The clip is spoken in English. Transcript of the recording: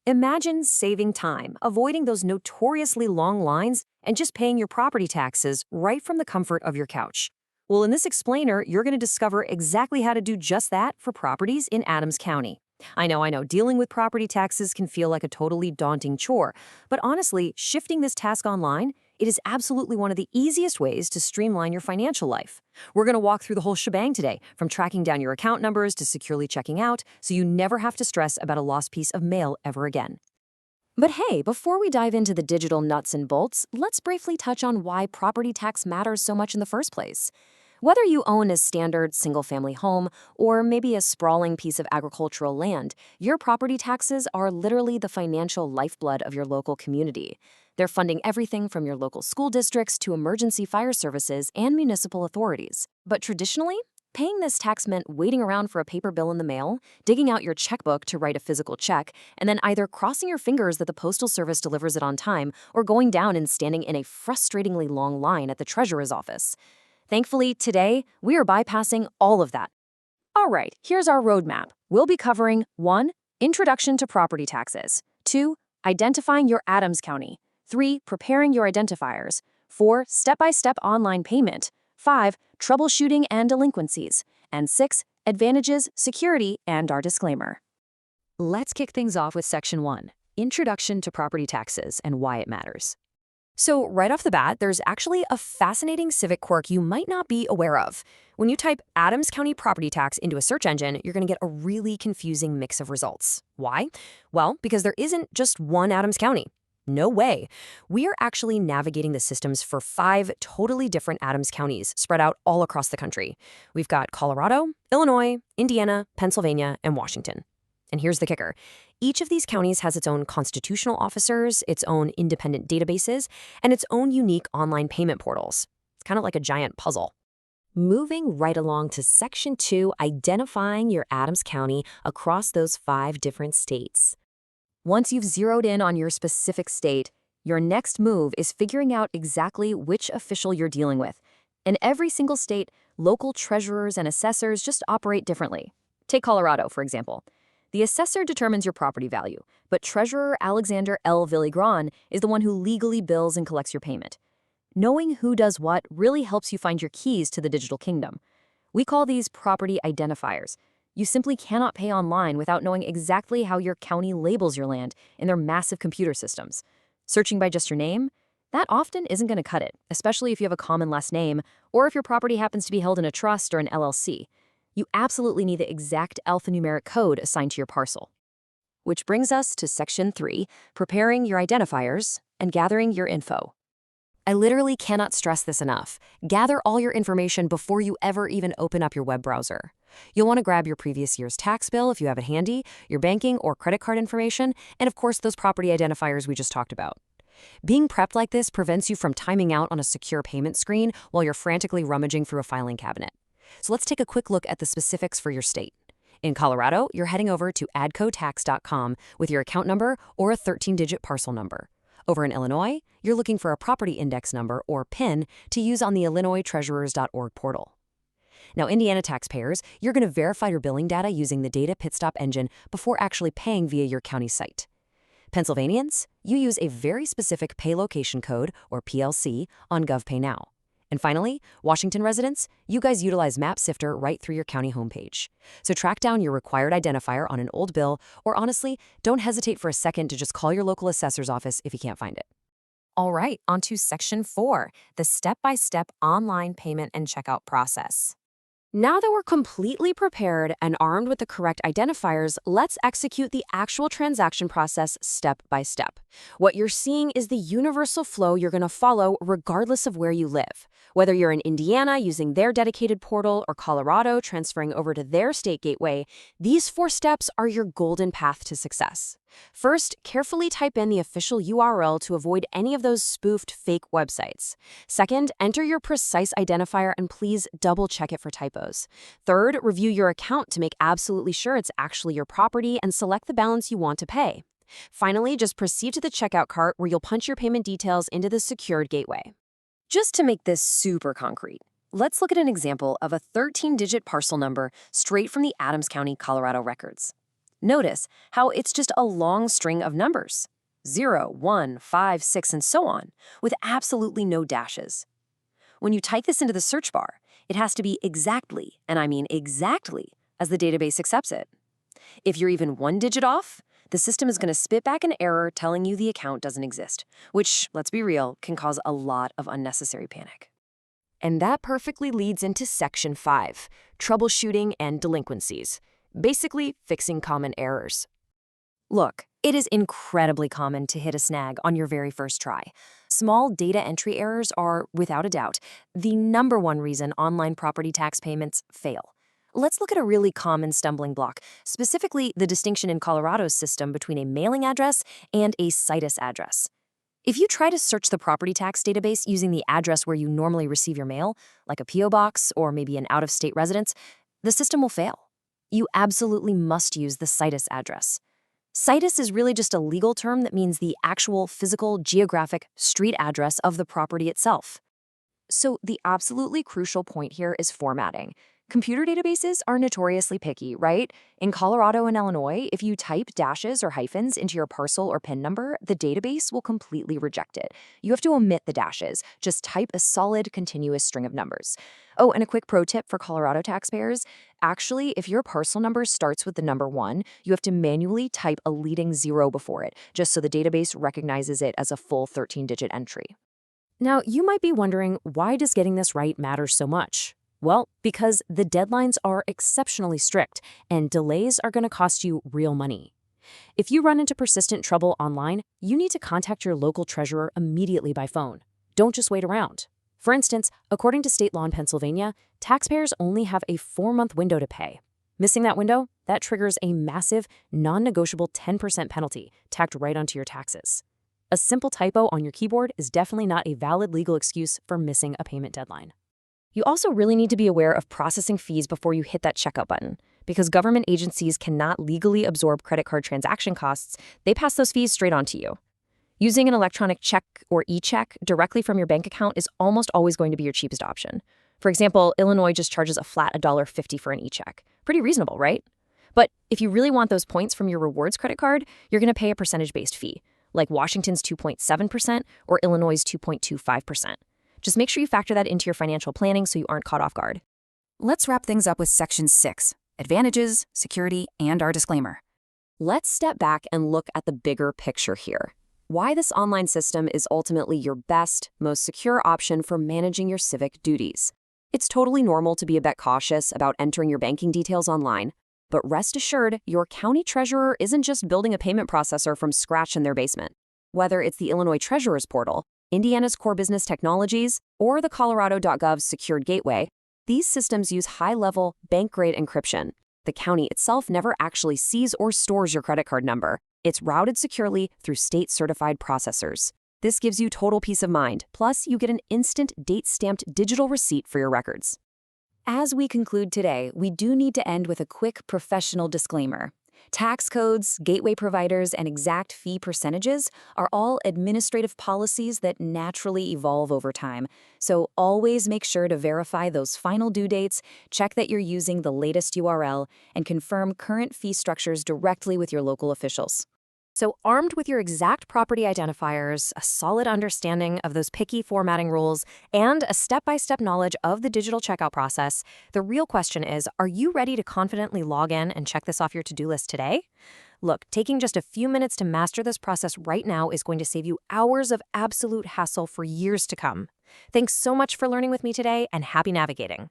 Imagine saving time, avoiding those notoriously long lines, and just paying your property taxes right from the comfort of your couch. Well, in this explainer, you're going to discover exactly how to do just that for properties in Adams County. I know, dealing with property taxes can feel like a totally daunting chore, but honestly, shifting this task online, it is absolutely one of the easiest ways to streamline your financial life. We're going to walk through the whole shebang today, from tracking down your account numbers to securely checking out, so you never have to stress about a lost piece of mail ever again. But hey, before we dive into the digital nuts and bolts, let's briefly touch on why property tax matters so much in the first place. Whether you own a standard single-family home or maybe a sprawling piece of agricultural land, your property taxes are literally the financial lifeblood of your local community. They're funding everything from your local school districts to emergency fire services and municipal authorities. But traditionally, paying this tax meant waiting around for a paper bill in the mail, digging out your checkbook to write a physical check, and then either crossing your fingers that the Postal Service delivers it on time or going down and standing in a frustratingly long line at the treasurer's office. Thankfully, today, we are bypassing all of that. All right, here's our roadmap. We'll be covering 1. Introduction to property taxes. 2. Identifying your Adams County. 3. Preparing your identifiers. 4. Step-by-step online payment. 5. Troubleshooting and delinquencies. And 6. Advantages, security, and our disclaimer. Let's kick things off with Section 1. Introduction to property taxes and why it matters. So right off the bat, there's actually a fascinating civic quirk you might not be aware of. When you type Adams County property tax into a search engine, you're going to get a really confusing mix of results. Why? Well, because there isn't just one Adams County. No way. We are actually navigating the systems for 5 totally different Adams counties spread out all across the country. We've got Colorado, Illinois, Indiana, Pennsylvania, and Washington. And here's the kicker. Each of these counties has its own constitutional officers, its own independent databases, and its own unique online payment portals. It's kind of like a giant puzzle. Moving right along to Section 2, identifying your Adams County across those 5 different states. Once you've zeroed in on your specific state, your next move is figuring out exactly which official you're dealing with. In every single state, local treasurers and assessors just operate differently. Take Colorado, for example. The assessor determines your property value, but Treasurer Alexander L. Villigran is the one who legally bills and collects your payment. Knowing who does what really helps you find your keys to the digital kingdom. We call these property identifiers. You simply cannot pay online without knowing exactly how your county labels your land in their massive computer systems. Searching by just your name? That often isn't going to cut it, especially if you have a common last name or if your property happens to be held in a trust or an LLC. You absolutely need the exact alphanumeric code assigned to your parcel. Which brings us to Section 3, preparing your identifiers and gathering your info. I literally cannot stress this enough. Gather all your information before you ever even open up your web browser. You'll want to grab your previous year's tax bill if you have it handy, your banking or credit card information, and of course those property identifiers we just talked about. Being prepped like this prevents you from timing out on a secure payment screen while you're frantically rummaging through a filing cabinet. So let's take a quick look at the specifics for your state. In Colorado, you're heading over to adcotax.com with your account number or a 13-digit parcel number. Over in Illinois, you're looking for a property index number or PIN to use on the illinoistreasurers.org portal. Now, Indiana taxpayers, you're going to verify your billing data using the Data Pit Stop engine before actually paying via your county site. Pennsylvanians, you use a very specific pay location code, or PLC, on GovPay Now. And finally, Washington residents, you guys utilize MapSifter right through your county homepage. So track down your required identifier on an old bill, or honestly, don't hesitate for a second to just call your local assessor's office if you can't find it. All right, on to Section 4, the step-by-step online payment and checkout process. Now that we're completely prepared and armed with the correct identifiers, let's execute the actual transaction process step by step. What you're seeing is the universal flow you're going to follow regardless of where you live. Whether you're in Indiana using their dedicated portal or Colorado transferring over to their state gateway, these 4 steps are your golden path to success. First, carefully type in the official URL to avoid any of those spoofed fake websites. Second, enter your precise identifier and please double check it for typos. Third, review your account to make absolutely sure it's actually your property and select the balance you want to pay. Finally, just proceed to the checkout cart where you'll punch your payment details into the secured gateway. Just to make this super concrete, let's look at an example of a 13-digit parcel number straight from the Adams County, Colorado records. Notice how it's just a long string of numbers. 0, 1, 5, 6, and so on, with absolutely no dashes. When you type this into the search bar, it has to be exactly, and I mean exactly, as the database accepts it. If you're even one digit off, the system is going to spit back an error telling you the account doesn't exist, which, let's be real, can cause a lot of unnecessary panic. And that perfectly leads into Section 5, troubleshooting and delinquencies, basically fixing common errors. Look, it is incredibly common to hit a snag on your very first try. Small data entry errors are, without a doubt, the number one reason online property tax payments fail. Let's look at a really common stumbling block, specifically the distinction in Colorado's system between a mailing address and a situs address. If you try to search the property tax database using the address where you normally receive your mail, like a P.O. box or maybe an out-of-state residence, the system will fail. You absolutely must use the situs address. Situs is really just a legal term that means the actual physical, geographic street address of the property itself. So the absolutely crucial point here is formatting. Computer databases are notoriously picky, right? In Colorado and Illinois, if you type dashes or hyphens into your parcel or PIN number, the database will completely reject it. You have to omit the dashes. Just type a solid, continuous string of numbers. Oh, and a quick pro tip for Colorado taxpayers. Actually, if your parcel number starts with the number 1, you have to manually type a leading 0 before it, just so the database recognizes it as a full 13-digit entry. Now, you might be wondering, why does getting this right matter so much? Well, because the deadlines are exceptionally strict, and delays are going to cost you real money. If you run into persistent trouble online, you need to contact your local treasurer immediately by phone. Don't just wait around. For instance, according to state law in Pennsylvania, taxpayers only have a 4-month window to pay. Missing that window, that triggers a massive, non-negotiable 10% penalty tacked right onto your taxes. A simple typo on your keyboard is definitely not a valid legal excuse for missing a payment deadline. You also really need to be aware of processing fees before you hit that checkout button. Because government agencies cannot legally absorb credit card transaction costs, they pass those fees straight on to you. Using an electronic check or e-check directly from your bank account is almost always going to be your cheapest option. For example, Illinois just charges a flat $1.50 for an e-check. Pretty reasonable, right? But if you really want those points from your rewards credit card, you're going to pay a percentage-based fee, like Washington's 2.7% or Illinois' 2.25%. Just make sure you factor that into your financial planning so you aren't caught off guard. Let's wrap things up with Section 6, Advantages, Security, and our disclaimer. Let's step back and look at the bigger picture here. Why this online system is ultimately your best, most secure option for managing your civic duties. It's totally normal to be a bit cautious about entering your banking details online, but rest assured, your county treasurer isn't just building a payment processor from scratch in their basement. Whether it's the Illinois Treasurer's Portal, Indiana's Core Business Technologies, or the Colorado.gov's Secured Gateway, these systems use high-level, bank-grade encryption. The county itself never actually sees or stores your credit card number. It's routed securely through state-certified processors. This gives you total peace of mind, plus you get an instant date-stamped digital receipt for your records. As we conclude today, we do need to end with a quick professional disclaimer. Tax codes, gateway providers, and exact fee percentages are all administrative policies that naturally evolve over time. So always make sure to verify those final due dates, check that you're using the latest URL, and confirm current fee structures directly with your local officials. So armed with your exact property identifiers, a solid understanding of those picky formatting rules, and a step-by-step knowledge of the digital checkout process, the real question is, are you ready to confidently log in and check this off your to-do list today? Look, taking just a few minutes to master this process right now is going to save you hours of absolute hassle for years to come. Thanks so much for learning with me today, and happy navigating.